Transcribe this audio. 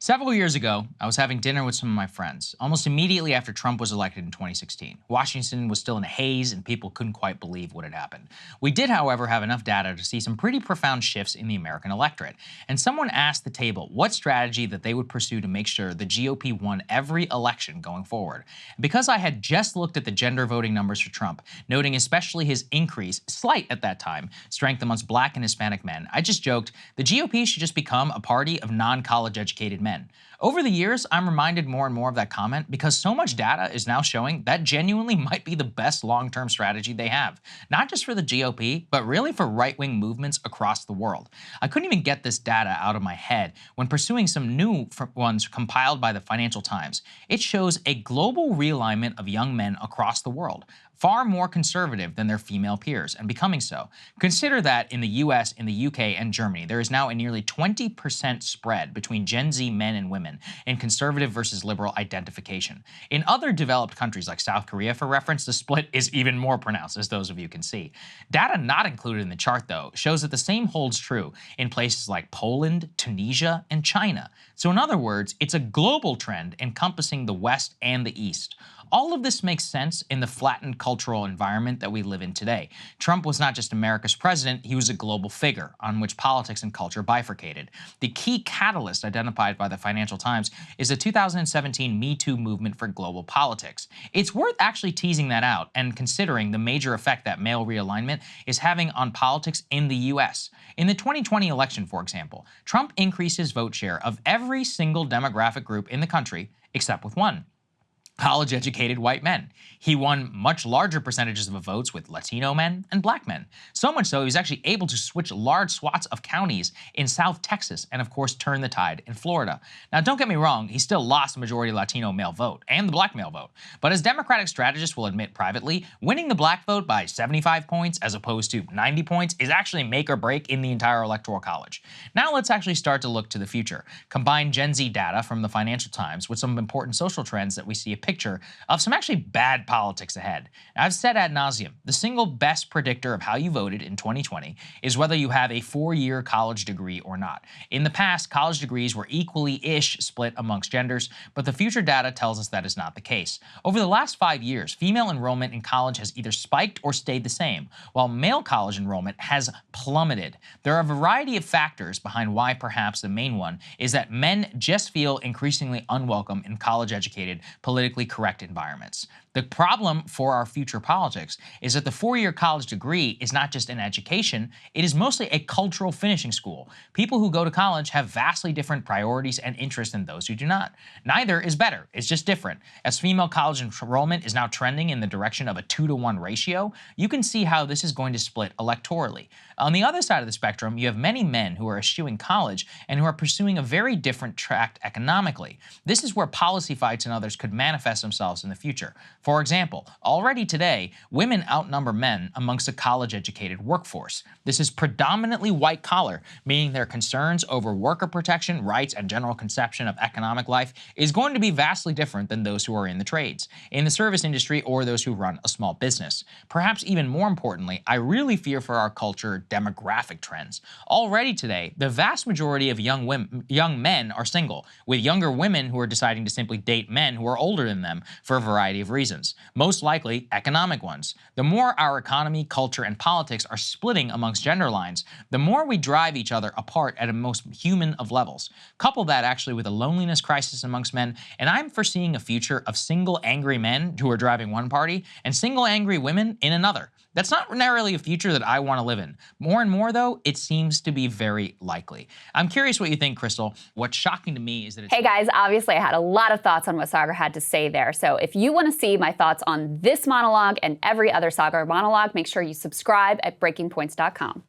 Several years ago, I was having dinner with some of my friends, almost immediately after Trump was elected in 2016. Washington was still in a haze and people couldn't quite believe what had happened. We did, however, have enough data to see some pretty profound shifts in the American electorate. And someone asked the table what strategy that they would pursue to make sure the GOP won every election going forward. And because I had just looked at the gender voting numbers for Trump, noting especially his increase, slight at that time, strength amongst Black and Hispanic men, I just joked, the GOP should just become a party of non-college educated men. Over the years, I'm reminded more and more of that comment because so much data is now showing that genuinely might be the best long-term strategy they have, not just for the GOP, but really for right-wing movements across the world. I couldn't even get this data out of my head when pursuing some new ones compiled by the Financial Times. It shows a global realignment of young men across the world, far more conservative than their female peers, and becoming so. Consider that in the US, in the UK, and Germany, there is now a nearly 20% spread between Gen Z men and women in conservative versus liberal identification. In other developed countries like South Korea, for reference, the split is even more pronounced, as those of you can see. Data not included in the chart, though, shows that the same holds true in places like Poland, Tunisia, and China. So in other words, it's a global trend encompassing the West and the East. All of this makes sense in the flattened cultural environment that we live in today. Trump was not just America's president, he was a global figure on which politics and culture bifurcated. The key catalyst identified by the Financial Times is the 2017 Me Too movement for global politics. It's worth actually teasing that out and considering the major effect that male realignment is having on politics in the US. In the 2020 election, for example, Trump increased his vote share of every single demographic group in the country except with one: college-educated white men. He won much larger percentages of votes with Latino men and Black men. So much so, he was actually able to switch large swaths of counties in South Texas and, of course, turn the tide in Florida. Now, don't get me wrong, he still lost the majority Latino male vote and the Black male vote. But as Democratic strategists will admit privately, winning the Black vote by 75 points as opposed to 90 points is actually make or break in the entire Electoral College. Now let's actually start to look to the future. Combine Gen Z data from the Financial Times with some important social trends that we see a picture of some actually bad politics ahead. I've said ad nauseum, the single best predictor of how you voted in 2020 is whether you have a 4-year college degree or not. In the past, college degrees were equally-ish split amongst genders, but the future data tells us that is not the case. Over the last 5 years, female enrollment in college has either spiked or stayed the same, while male college enrollment has plummeted. There are a variety of factors behind why perhaps the main one is that men just feel increasingly unwelcome in college-educated, politically correct environments. The problem for our future politics is that the 4-year college degree is not just an education, it is mostly a cultural finishing school. People who go to college have vastly different priorities and interests than those who do not. Neither is better, it's just different. As female college enrollment is now trending in the direction of a 2-to-1 ratio, you can see how this is going to split electorally. On the other side of the spectrum, you have many men who are eschewing college and who are pursuing a very different track economically. This is where policy fights and others could manifest themselves in the future. For example, already today, women outnumber men amongst the college-educated workforce. This is predominantly white-collar, meaning their concerns over worker protection, rights, and general conception of economic life is going to be vastly different than those who are in the trades, in the service industry, or those who run a small business. Perhaps even more importantly, I really fear for our culture demographic trends. Already today, the vast majority of young men are single, with younger women who are deciding to simply date men who are older than them for a variety of reasons, most likely economic ones. The more our economy, culture, and politics are splitting amongst gender lines, the more we drive each other apart at a most human of levels. Couple that actually with a loneliness crisis amongst men, and I'm foreseeing a future of single angry men who are driving one party and single angry women in another. That's not necessarily a future that I want to live in. More and more, though, it seems to be very likely. I'm curious what you think, Krystal. What's shocking to me is that Hey guys, obviously I had a lot of thoughts on what Saagar had to say there. So if you want to see my thoughts on this monologue and every other Saagar monologue, make sure you subscribe at breakingpoints.com.